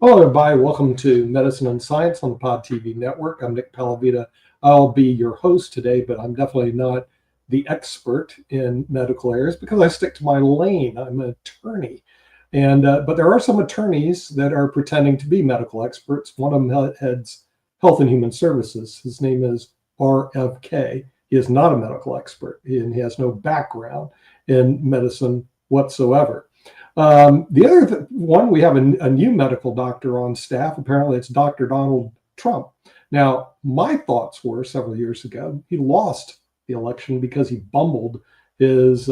Hello, everybody. Welcome to Medicine and Science on the Pod TV network. I'm Nick Palavita. I'll be your host today, but I'm definitely not the expert in medical areas because I stick to my lane. I'm an attorney. But there are some attorneys that are pretending to be medical experts. One of them heads Health and Human Services. His name is RFK. He is not a medical expert, and he has no background in medicine whatsoever. The other one, we have a new medical doctor on staff. Apparently, it's Dr. Donald Trump. Now, my thoughts were several years ago, he lost the election because he bumbled his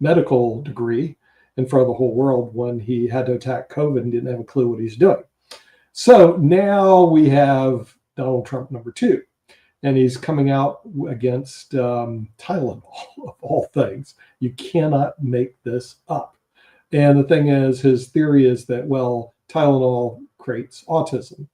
medical degree in front of the whole world when he had to attack COVID and didn't have a clue what he's doing. So now we have Donald Trump number two, and he's coming out against Tylenol, of all things. You cannot make this up. And the thing is, his theory is that, well, Tylenol creates autism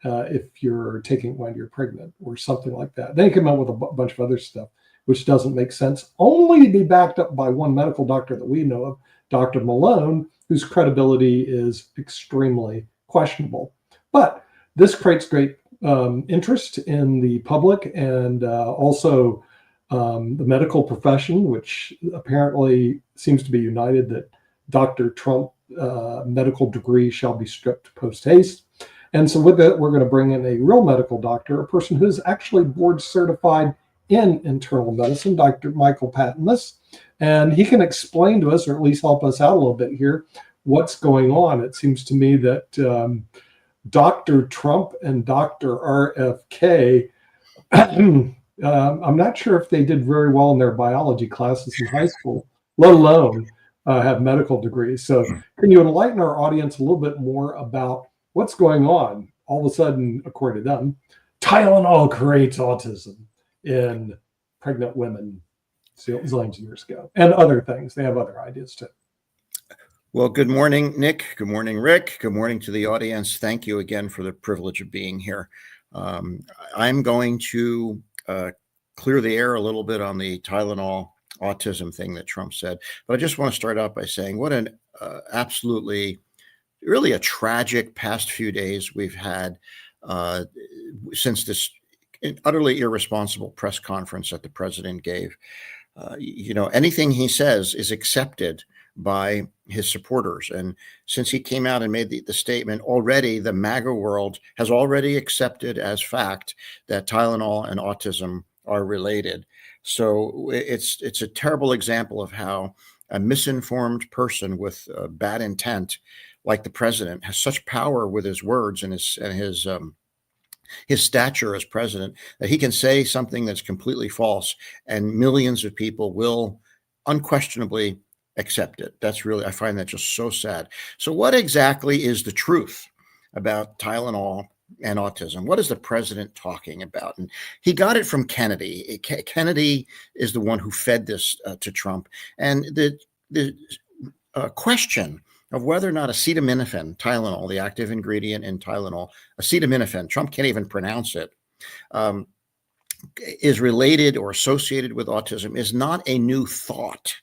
if you're taking it when you're pregnant or something like that. Then he came out with a bunch of other stuff, which doesn't make sense, only to be backed up by one medical doctor that we know of, Dr. Malone, whose credibility is extremely questionable. But this creates great interest in the public and also the medical profession, which apparently seems to be united that Dr. Trump medical degree shall be stripped post haste. And so with that, we're going to bring in a real medical doctor, a person who's actually board certified in internal medicine, Dr. Michael Pattonless. And he can explain to us, or at least help us out a little bit here, what's going on. It seems to me that Dr. Trump and Dr. RFK, I'm not sure if they did very well in their biology classes in high school, let alone have medical degrees. So can you enlighten our audience a little bit more about what's going on? All of a sudden, according to them, Tylenol creates autism in pregnant women zillions of years ago, and other things. They have other ideas too. Well, good morning, Nick. Good morning, Rick. Good morning to the audience. Thank you again for the privilege of being here. I'm going to clear the air a little bit on the Tylenol autism thing that Trump said. But I just want to start out by saying what an absolutely, really a tragic past few days we've had since this utterly irresponsible press conference that the president gave. Anything he says is accepted by his supporters. And since he came out and made the statement, already the MAGA world has already accepted as fact that Tylenol and autism are related. So it's a terrible example of how a misinformed person with bad intent, like the president, has such power with his words and his stature as president that he can say something that's completely false, and millions of people will unquestionably accept it. I find that just so sad. So what exactly is the truth about Tylenol and autism? What is the president talking about? And he got it from Kennedy. Kennedy is the one who fed this to Trump. And the question of whether or not acetaminophen, Tylenol, the active ingredient in Tylenol, acetaminophen, Trump can't even pronounce it, is related or associated with autism is not a new thought.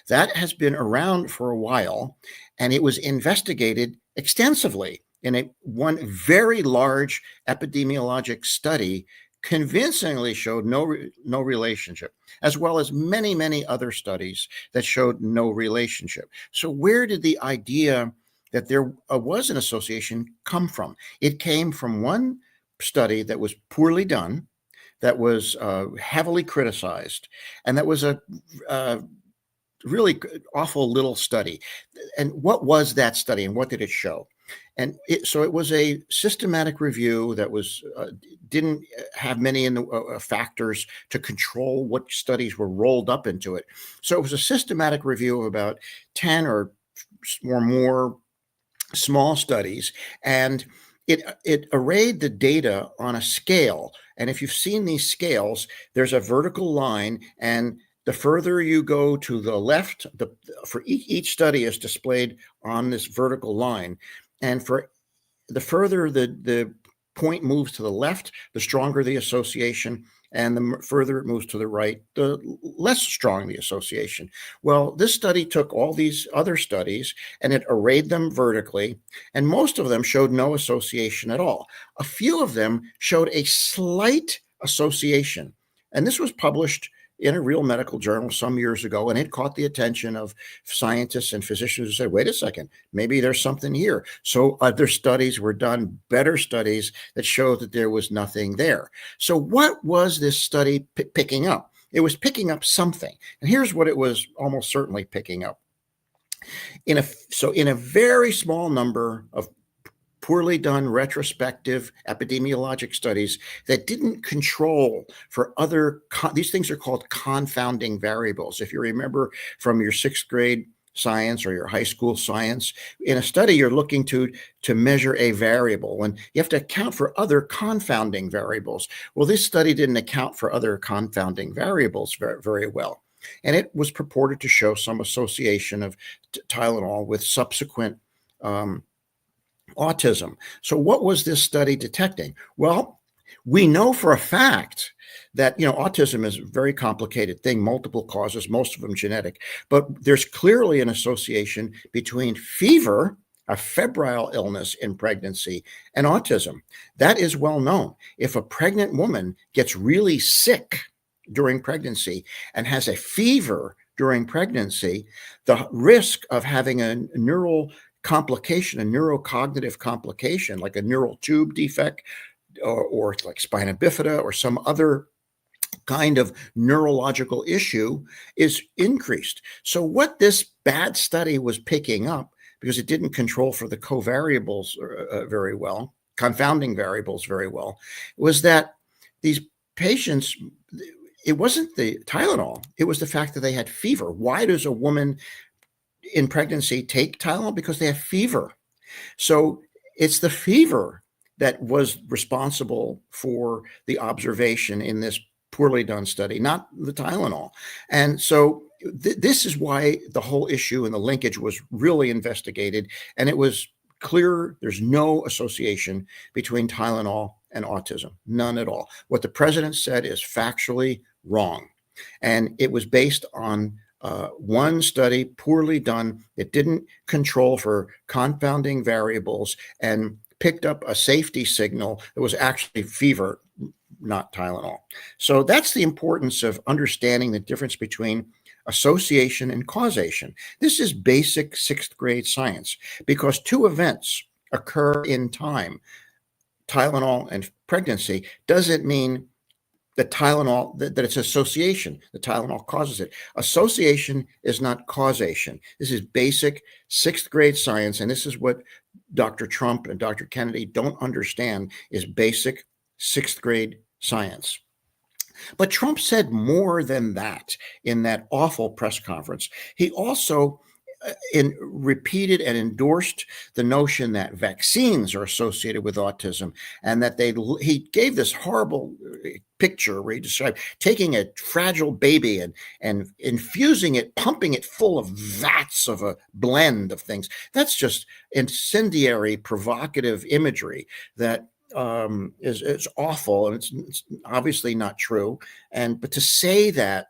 That has been around for a while, and it was investigated extensively in one very large epidemiologic study, convincingly showed no relationship, as well as many, many other studies that showed no relationship. So where did the idea that there was an association come from? It came from one study that was poorly done, that was heavily criticized, and that was a really awful little study. And what was that study, and what did it show? And so it was a systematic review that didn't have many in the factors to control what studies were rolled up into it. So it was a systematic review of about 10 or more small studies, and it arrayed the data on a scale. And if you've seen these scales, there's a vertical line, and the further you go to the left, for each study is displayed on this vertical line. And for the further the point moves to the left, the stronger the association, And the further it moves to the right, the less strong the association. Well, this study took all these other studies and it arrayed them vertically, and most of them showed no association at all. A few of them showed a slight association. And this was published in a real medical journal some years ago, and it caught the attention of scientists and physicians who said, wait a second, maybe there's something here. So other studies were done, better studies that showed that there was nothing there. So what was this study picking up? It was picking up something. And here's what it was almost certainly picking up. In a very small number of poorly done retrospective epidemiologic studies that didn't control for other, these things are called confounding variables. If you remember from your 6th grade science or your high school science, in a study, you're looking to measure a variable and you have to account for other confounding variables. Well, this study didn't account for other confounding variables very, very well. And it was purported to show some association of Tylenol with subsequent autism. So what was this study detecting? Well, we know for a fact that, autism is a very complicated thing, multiple causes, most of them genetic, but there's clearly an association between fever, a febrile illness in pregnancy, and autism. That is well known. If a pregnant woman gets really sick during pregnancy and has a fever during pregnancy, the risk of having a neural complication, a neurocognitive complication, like a neural tube defect or like spina bifida or some other kind of neurological issue is increased. So what this bad study was picking up, because it didn't control for the covariables very well, confounding variables very well, was that these patients, it wasn't the Tylenol, it was the fact that they had fever. Why does a woman in pregnancy take Tylenol? Because they have fever. So it's the fever that was responsible for the observation in this poorly done study, not the Tylenol. And so this is why the whole issue and the linkage was really investigated. And it was clear there's no association between Tylenol and autism, none at all. What the president said is factually wrong. And it was based on one study, poorly done. It didn't control for confounding variables and picked up a safety signal that was actually fever, not Tylenol. So that's the importance of understanding the difference between association and causation. This is basic 6th grade science because 2 events occur in time, Tylenol and pregnancy, doesn't mean that Tylenol, that it's association. The Tylenol causes it. Association is not causation. This is basic 6th grade science. And this is what Dr. Trump and Dr. Kennedy don't understand is basic 6th grade science. But Trump said more than that in that awful press conference. He also repeated and endorsed the notion that vaccines are associated with autism, and that he gave this horrible picture where he described taking a fragile baby and infusing it, pumping it full of vats of a blend of things. That's just incendiary, provocative imagery that is awful, and it's obviously not true. But to say that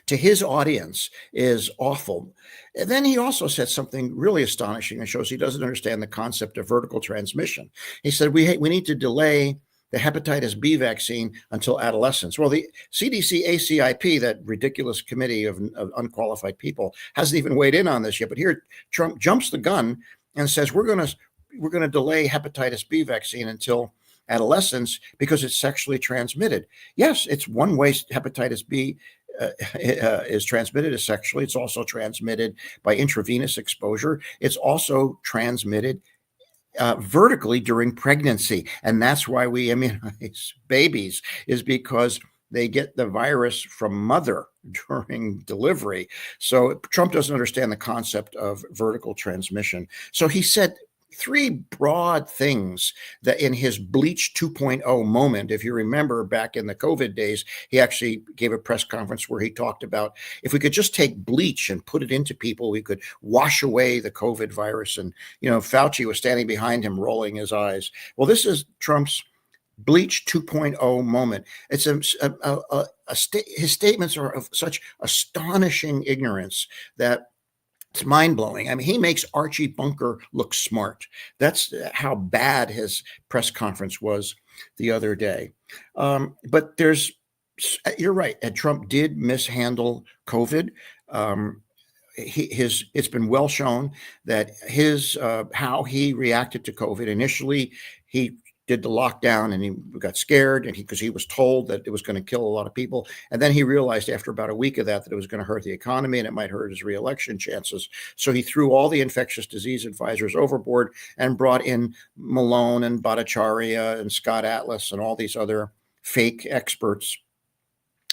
to his audience is awful. And then he also said something really astonishing and shows he doesn't understand the concept of vertical transmission. He said, we need to delay the hepatitis B vaccine until adolescence. Well, the CDC ACIP, that ridiculous committee of unqualified people, hasn't even weighed in on this yet. But here Trump jumps the gun and says, we're going to delay hepatitis B vaccine until adolescence because it's sexually transmitted. Yes, it's one way hepatitis B is transmitted as sexually. It's also transmitted by intravenous exposure. It's also transmitted vertically during pregnancy. And that's why we immunize babies, is because they get the virus from mother during delivery. So Trump doesn't understand the concept of vertical transmission. So he said 3 broad things that in his Bleach 2.0 moment, if you remember back in the COVID days, he actually gave a press conference where he talked about if we could just take bleach and put it into people, we could wash away the COVID virus. And, Fauci was standing behind him, rolling his eyes. Well, this is Trump's Bleach 2.0 moment. It's his statements are of such astonishing ignorance that it's mind blowing. I mean, he makes Archie Bunker look smart. That's how bad his press conference was the other day. But you're right. And Trump did mishandle COVID. Um, it's been well shown that how he reacted to COVID initially, he did the lockdown and he got scared and because he was told that it was going to kill a lot of people, and then he realized after about a week of that it was going to hurt the economy and it might hurt his reelection chances. So he threw all the infectious disease advisors overboard and brought in Malone and Bhattacharya and Scott Atlas and all these other fake experts,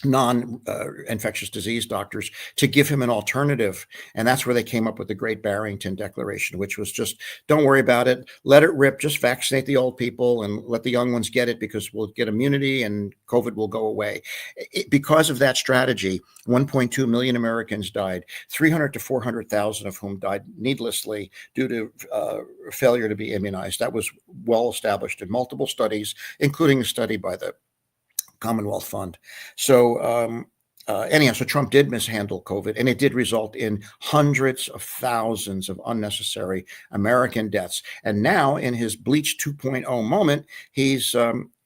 non-infectious disease doctors, to give him an alternative. And that's where they came up with the Great Barrington Declaration, which was just, don't worry about it, let it rip, just vaccinate the old people and let the young ones get it because we'll get immunity and COVID will go away. Because of that strategy, 1.2 million Americans died, 300 to 400,000 of whom died needlessly due to failure to be immunized. That was well established in multiple studies, including a study by the Commonwealth Fund. So anyhow, so Trump did mishandle COVID, and it did result in hundreds of thousands of unnecessary American deaths. And now, in his Bleach 2.0 moment, he's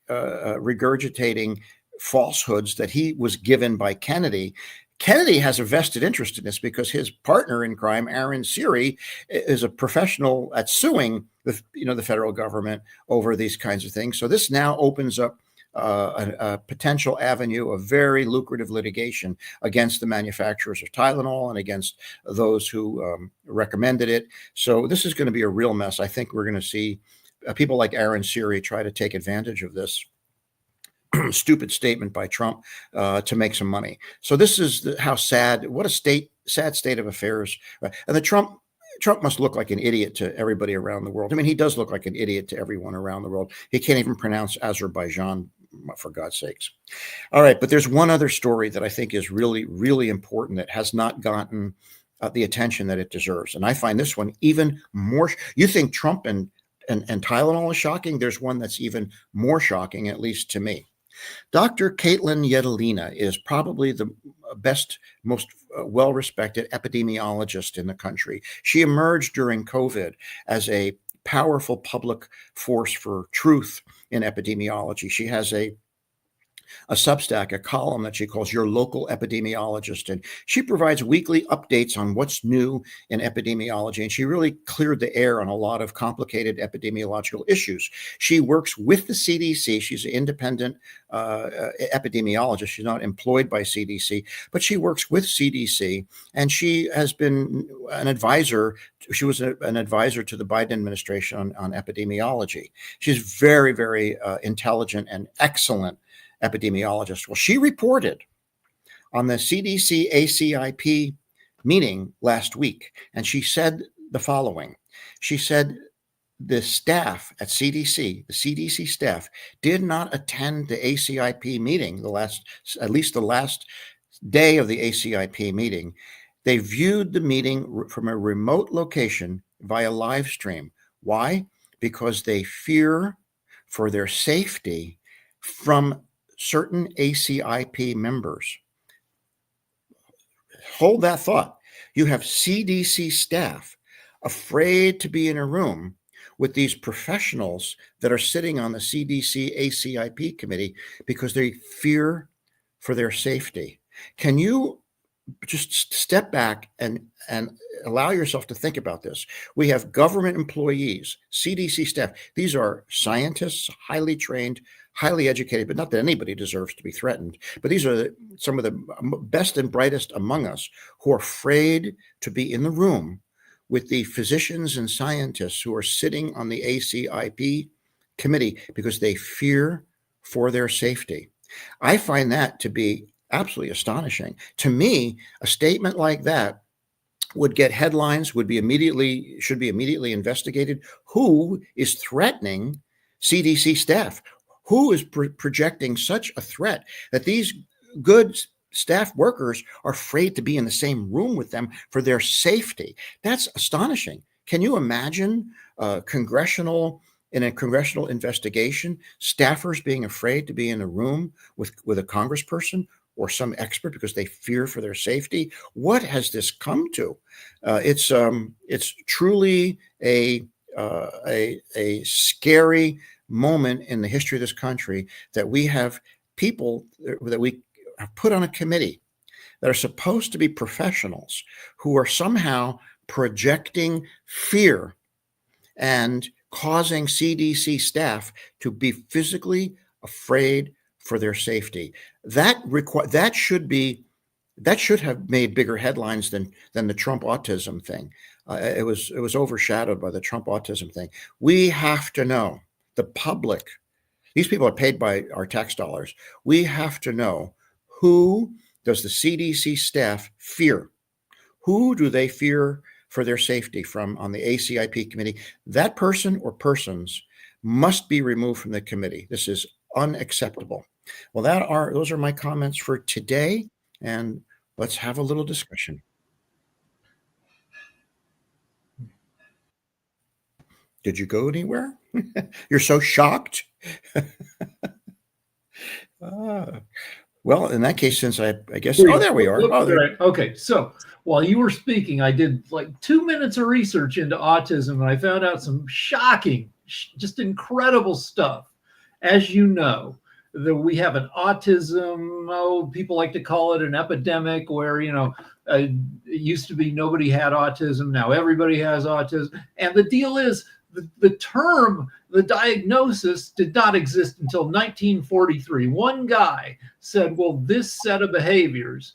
regurgitating falsehoods that he was given by Kennedy. Kennedy has a vested interest in this because his partner in crime, Aaron Siri, is a professional at suing the federal government over these kinds of things. So this now opens up a potential avenue of very lucrative litigation against the manufacturers of Tylenol and against those who recommended it. So this is going to be a real mess. I think we're going to see people like Aaron Siri try to take advantage of this stupid statement by Trump to make some money. So this is what a sad state of affairs. And Trump must look like an idiot to everybody around the world. I mean, he does look like an idiot to everyone around the world. He can't even pronounce Azerbaijan, for God's sakes. All right, but there's one other story that I think is really, really important that has not gotten the attention that it deserves. And I find this one even more. You think Trump and Tylenol is shocking? There's one that's even more shocking, at least to me. Dr. Caitlin Yedalina is probably the best, most well-respected epidemiologist in the country. She emerged during COVID as a powerful public force for truth in epidemiology. She has a Substack, a column that she calls Your Local Epidemiologist. And she provides weekly updates on what's new in epidemiology. And she really cleared the air on a lot of complicated epidemiological issues. She works with the CDC. She's an independent epidemiologist. She's not employed by CDC, but she works with CDC. And she has been an advisor. She was an advisor to the Biden administration on epidemiology. She's very, very intelligent and excellent epidemiologist. Well, she reported on the CDC ACIP meeting last week, and she said the following. She said the staff at CDC, the CDC staff, did not attend the ACIP meeting, at least the last day of the ACIP meeting. They viewed the meeting from a remote location via live stream. Why? Because they fear for their safety from certain ACIP members. Hold that thought. You have CDC staff afraid to be in a room with these professionals that are sitting on the CDC ACIP committee because they fear for their safety. Can you just step back and allow yourself to think about this? We have government employees, CDC staff. These are scientists, highly trained, highly educated, but not that anybody deserves to be threatened. But these are some of the best and brightest among us who are afraid to be in the room with the physicians and scientists who are sitting on the ACIP committee because they fear for their safety. I find that to be absolutely astonishing. To me, a statement like that would get headlines, should be immediately investigated. Who is threatening CDC staff? Who is projecting such a threat that these good staff workers are afraid to be in the same room with them for their safety? That's astonishing. Can you imagine congressional in a congressional investigation, staffers being afraid to be in a room with a congressperson or some expert because they fear for their safety. What has this come to? It's truly a scary moment in the history of this country that we have people that we have put on a committee that are supposed to be professionals who are somehow projecting fear and causing CDC staff to be physically afraid for their safety. That should have made bigger headlines than the Trump autism thing. It was overshadowed by the Trump autism thing. We have to know, the public, these people are paid by our tax dollars. We have to know, who does the CDC staff fear? Who do they fear for their safety from on the ACIP committee? That person or persons must be removed from the committee. This is unacceptable. Well, those are my comments for today, and let's have a little discussion. Did you go anywhere? You're so shocked. Well, in that case, since I guess, there we are. Okay, so while you were speaking, I did like 2 minutes of research into autism, and I found out some shocking, just incredible stuff. As you know, that we have an autism, people like to call it an epidemic, where, it used to be nobody had autism, now everybody has autism. And the deal is, the term, the diagnosis did not exist until 1943. One guy said, well, this set of behaviors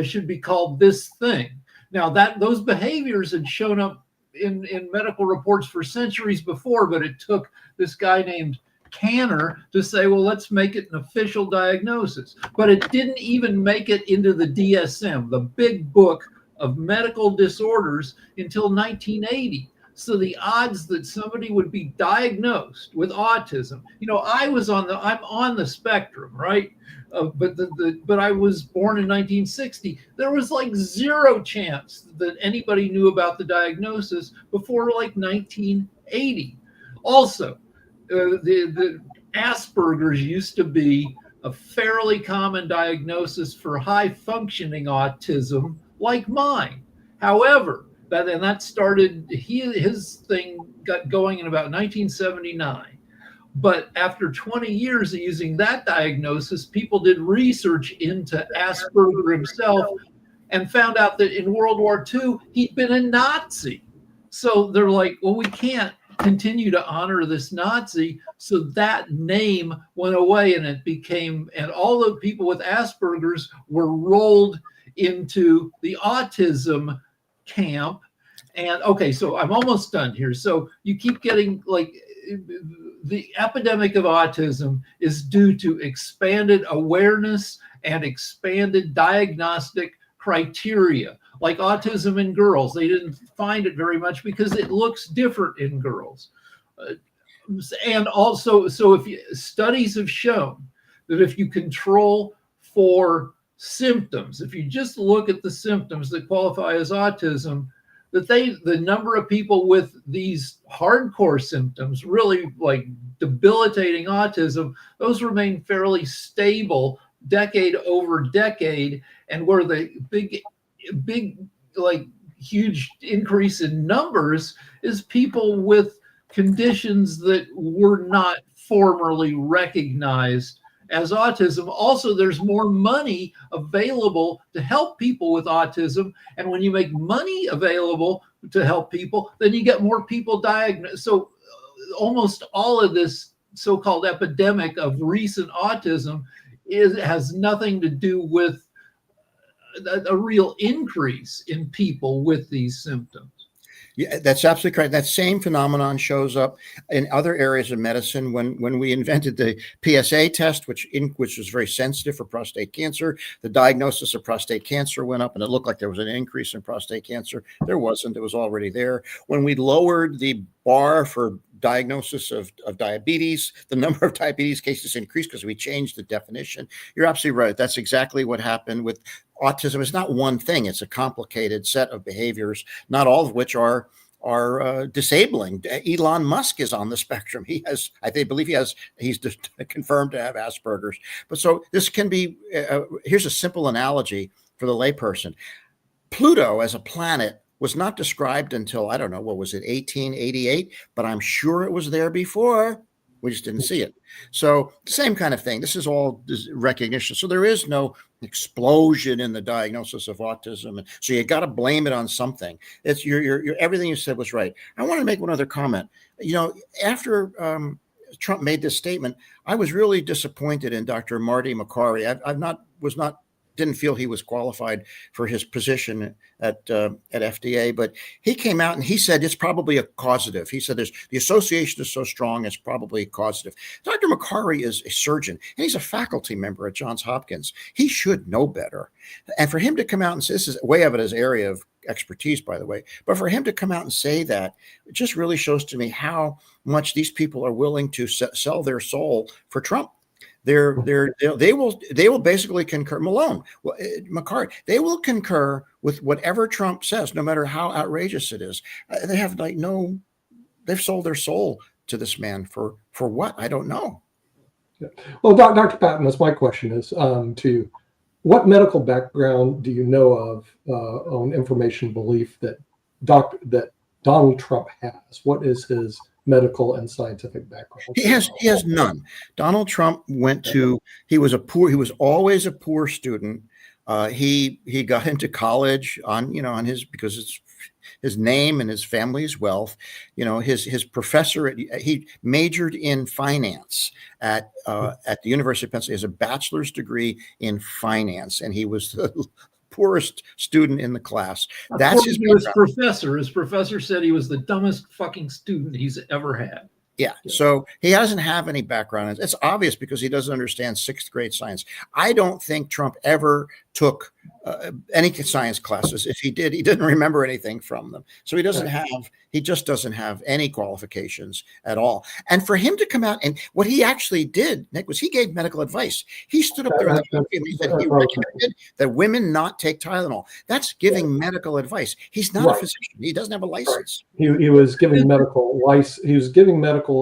should be called this thing. Now, those behaviors had shown up in medical reports for centuries before, but it took this guy named Canner to say, well, let's make it an official diagnosis. But it didn't even make it into the DSM, the big book of medical disorders, until 1980. So the odds that somebody would be diagnosed with autism, I'm on the spectrum, right? But I was born in 1960. There was like zero chance that anybody knew about the diagnosis before like 1980. Also, the Asperger's used to be a fairly common diagnosis for high functioning autism like mine. However, that started, his thing got going in about 1979. But after 20 years of using that diagnosis, people did research into Asperger himself and found out that in World War II, he'd been a Nazi. So they're like, well, we can't continue to honor this Nazi. So that name went away, and and all the people with Asperger's were rolled into the autism camp. And okay, so I'm almost done here. So you keep getting, like, the epidemic of autism is due to expanded awareness and expanded diagnostic criteria. Like autism in girls, they didn't find it very much because it looks different in girls. And also, so studies have shown that if you control for symptoms, if you just look at the symptoms that qualify as autism, that the number of people with these hardcore symptoms, really like debilitating autism, those remain fairly stable decade over decade. And where the big like huge increase in numbers is people with conditions that were not formerly recognized as autism. Also, there's more money available to help people with autism. And when you make money available to help people, then you get more people diagnosed. So almost all of this so-called epidemic of recent autism has nothing to do with a real increase in people with these symptoms. Yeah, that's absolutely correct. That same phenomenon shows up in other areas of medicine. When we invented the PSA test, which was very sensitive for prostate cancer, the diagnosis of prostate cancer went up, and it looked like there was an increase in prostate cancer. There wasn't. It was already there. When we lowered the bar for diagnosis of diabetes, the number of diabetes cases increased because we changed the definition. You're absolutely right. That's exactly what happened with autism. It's not one thing. It's a complicated set of behaviors, not all of which are disabling. Elon Musk is on the spectrum. He's confirmed to have Asperger's. But so this can be, here's a simple analogy for the layperson. Pluto as a planet was not described until, I don't know, what was it, 1888? But I'm sure it was there before. We just didn't see it. So same kind of thing. This is all recognition. So there is no explosion in the diagnosis of autism. So you got to blame it on something. It's your everything you said was right. I want to make one other comment. After Trump made this statement, I was really disappointed in Dr. Marty Makary. Didn't feel he was qualified for his position at FDA, but he came out and he said it's probably a causative. He said the association is so strong, it's probably a causative. Dr. Makary is a surgeon and he's a faculty member at Johns Hopkins. He should know better. And for him to come out and say, this is way out of his area of expertise, by the way, but for him to come out and say that, it just really shows to me how much these people are willing to sell their soul for Trump. They will basically concur. Makary, they will concur with whatever Trump says, no matter how outrageous it is. They've sold their soul to this man for what? I don't know. Yeah. Well, Dr. Patton, that's my question is to what medical background do you know of on information belief that Donald Trump has? What is his medical and scientific background? He has none. Donald Trump he was always a poor student. He got into college because it's his name and his family's wealth. His professor, he majored in finance at the University of Pennsylvania. He has a bachelor's degree in finance, and he was the poorest student in the class. That's his professor. His professor said he was the dumbest fucking student he's ever had. Yeah. So he doesn't have any background. It's obvious because he doesn't understand sixth grade science. I don't think Trump ever took any science classes. If he did, he didn't remember anything from them. So he just doesn't have any qualifications at all. And for him to come out and what he actually did, Nick, was he gave medical advice. He stood up there and he said he recommended that women not take Tylenol. That's giving medical advice. He's not a physician. He doesn't have a license. He was giving medical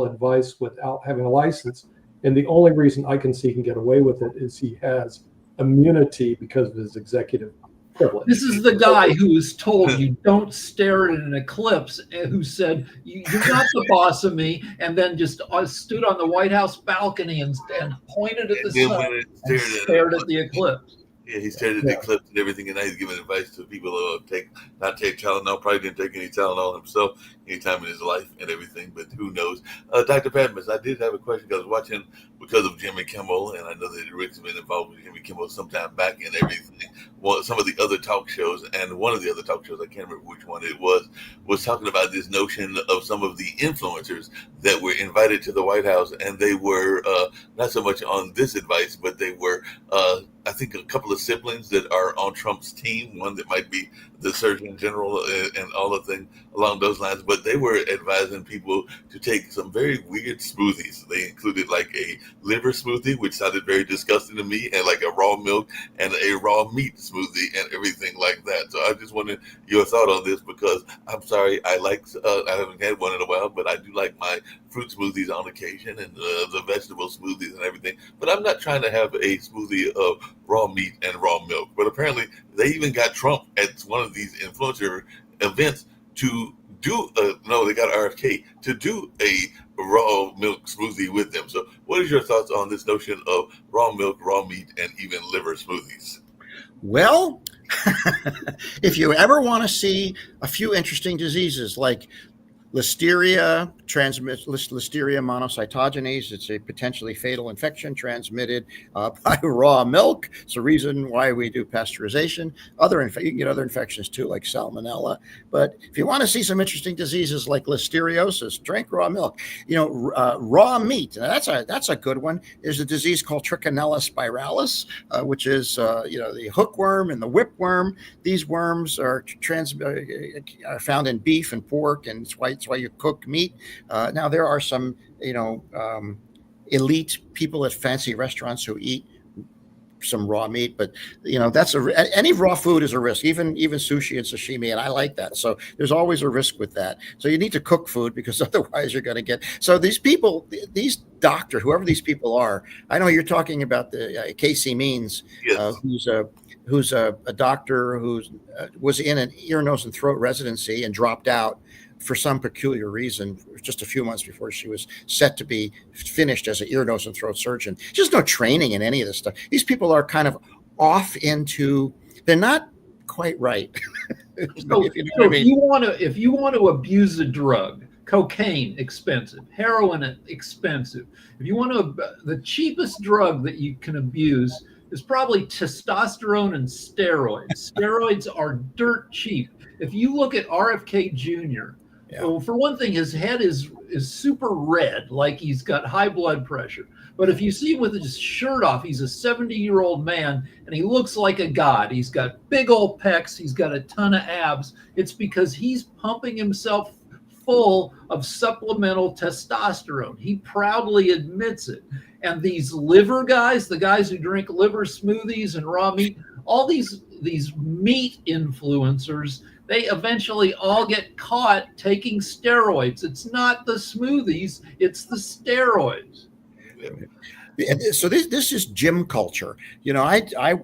advice without having a license. And the only reason I can see he can get away with it is he has immunity because of his executive privilege. This is the guy who was told you don't stare at an eclipse, and who said you're not the boss of me, and then just stood on the White House balcony and pointed at the sun and stared at the eclipse. Yeah, he stared at the eclipse and everything, and now he's giving advice to people who not take Tylenol. Probably didn't take any Tylenol himself anytime in his life and everything, but who knows? Dr. Padmas, I did have a question because I was watching because of Jimmy Kimmel, and I know that Rick's been involved with Jimmy Kimmel sometime back and everything. Well, some of the other talk shows, and one of the other talk shows, I can't remember which one it was talking about this notion of some of the influencers that were invited to the White House, and they were not so much on this advice, but they were I think a couple of siblings that are on Trump's team, one that might be the Surgeon General and all the things along those lines, but they were advising people to take some very weird smoothies. They included like a liver smoothie, which sounded very disgusting to me, and like a raw milk and a raw meat smoothie and everything like that. So I just wanted your thought on this because I'm sorry, I haven't had one in a while, but I do like my fruit smoothies on occasion and the vegetable smoothies and everything. But I'm not trying to have a smoothie of raw meat and raw milk. But apparently they even got Trump at one of these influencer events to do they got RFK to do a raw milk smoothie with them. So what is your thoughts on this notion of raw milk, raw meat, and even liver smoothies? Well, if you ever want to see a few interesting diseases like Listeria monocytogenes. It's a potentially fatal infection transmitted by raw milk. It's the reason why we do pasteurization. You can get other infections too, like salmonella. But if you want to see some interesting diseases like listeriosis, drink raw milk. Raw meat. Now that's a good one. There's a disease called Trichinella spiralis, which is the hookworm and the whipworm. These worms are found in beef and pork, and it's why you cook meat. Now there are some, elite people at fancy restaurants who eat some raw meat, but that's any raw food is a risk, even sushi and sashimi, and I like that. So there's always a risk with that. So you need to cook food, because otherwise you're going to get. So these people, these doctors, whoever these people are, I know you're talking about the Casey Means, Yes. who's a doctor who was in an ear, nose, and throat residency and dropped out for some peculiar reason just a few months before she was set to be finished as an ear, nose, and throat surgeon. There's no training in any of this stuff. These people are kind of off into, they're not quite right. So if you want to abuse a drug, cocaine expensive, heroin expensive. If you want to, the cheapest drug that you can abuse is probably testosterone and steroids. Steroids are dirt cheap. If you look at RFK Jr., well, for one thing, his head is super red, like he's got high blood pressure. But if you see him with his shirt off, he's a 70-year-old man, and he looks like a god. He's got big old pecs. He's got a ton of abs. It's because he's pumping himself full of supplemental testosterone. He proudly admits it. And these liver guys, the guys who drink liver smoothies and raw meat, all these meat influencers, they eventually all get caught taking steroids. It's not the smoothies, it's the steroids. So this is gym culture. I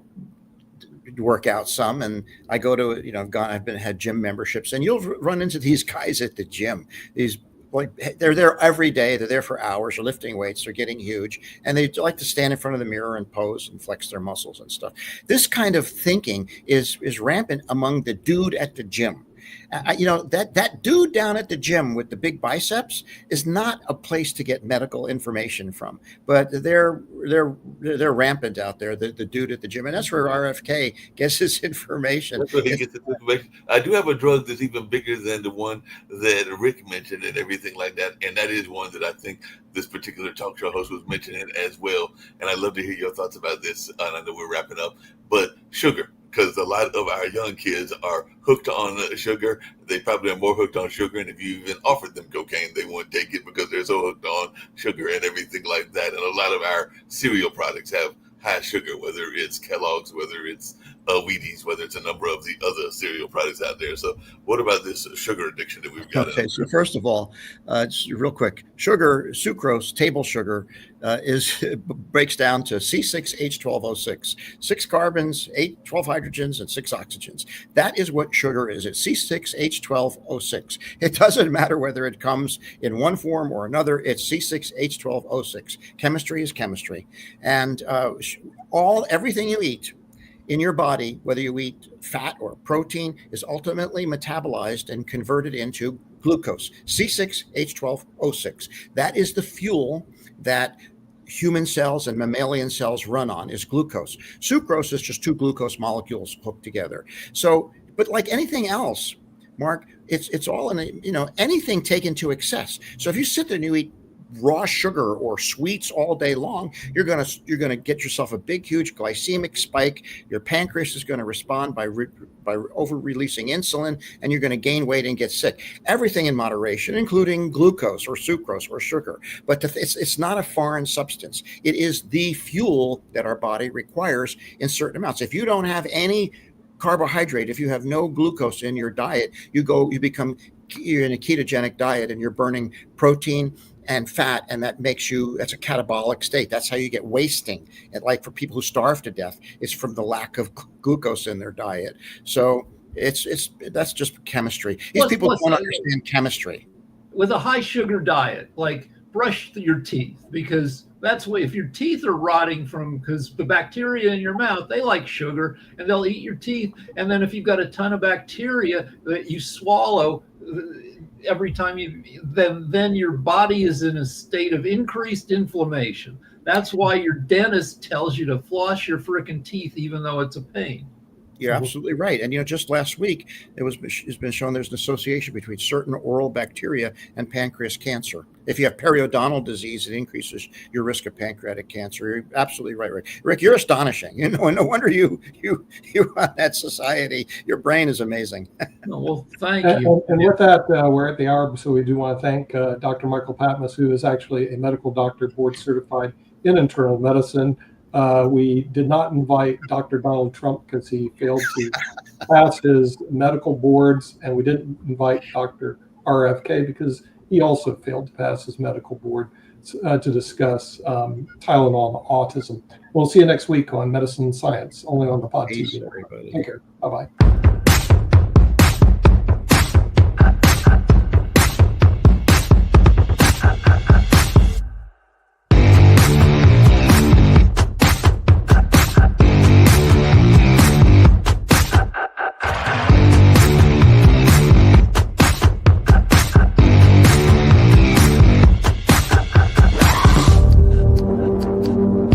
work out some, and I go to, I've had gym memberships, and you'll run into these guys at the gym. These, like, they're there every day. They're there for hours. They're lifting weights. They're getting huge, and they like to stand in front of the mirror and pose and flex their muscles and stuff. This kind of thinking is rampant among the dude at the gym. That dude down at the gym with the big biceps is not a place to get medical information from, but they're rampant out there. The dude at the gym, and that's where RFK gets his information. That's where he gets his information. I do have a drug that's even bigger than the one that Rick mentioned and everything like that, and that is one that I think this particular talk show host was mentioning as well. And I'd love to hear your thoughts about this. And I know we're wrapping up, but sugar. Because a lot of our young kids are hooked on sugar. They probably are more hooked on sugar. And if you even offered them cocaine, they won't take it because they're so hooked on sugar and everything like that. And a lot of our cereal products have high sugar, whether it's Kellogg's, whether it's Wheaties, whether it's a number of the other cereal products out there. So what about this sugar addiction that we've got? Okay, so first of all, just real quick, sugar, sucrose, table sugar, breaks down to C6H12O6, 6 carbons, 12 hydrogens, and 6 oxygens. That is what sugar is. It's C6H12O6. It doesn't matter whether it comes in one form or another. It's C6H12O6. Chemistry is chemistry, and everything you eat in your body, whether you eat fat or protein, is ultimately metabolized and converted into glucose, C6H12O6. That is the fuel that human cells and mammalian cells run on, is glucose. Sucrose is just 2 glucose molecules hooked together. So, but like anything else, Mark, it's all in anything taken to excess. So if you sit there and you eat raw sugar or sweets all day long, you're gonna get yourself a big, huge glycemic spike. Your pancreas is going to respond by over releasing insulin, and you're going to gain weight and get sick. Everything in moderation, including glucose or sucrose or sugar. But it's not a foreign substance. It is the fuel that our body requires in certain amounts. If you don't have any carbohydrate, if you have no glucose in your diet, you're in a ketogenic diet, and you're burning protein and fat, and that's a catabolic state. That's how you get wasting. And like for people who starve to death, it's from the lack of glucose in their diet. So that's just chemistry. These people don't understand chemistry. With a high sugar diet, like brush your teeth, because that's what, if your teeth are rotting because the bacteria in your mouth, they like sugar, and they'll eat your teeth. And then if you've got a ton of bacteria that you swallow every time then your body is in a state of increased inflammation. That's why your dentist tells you to floss your frickin' teeth, even though it's a pain. You're absolutely right. And just last week, it's been shown there's an association between certain oral bacteria and pancreas cancer. If you have periodontal disease, it increases your risk of pancreatic cancer. You're absolutely right, Rick. Rick, you're astonishing. No wonder you run that society. Your brain is amazing. Well, thank you. And with that, we're at the hour, so we do want to thank Dr. Michael Patmos, who is actually a medical doctor, board certified in internal medicine. We did not invite Dr. Donald Trump because he failed to pass his medical boards, and we didn't invite Dr. RFK because he also failed to pass his medical board to discuss Tylenol and autism. We'll see you next week on Medicine and Science, only on the Pod Peace, TV. everybody. Take care. Bye-bye.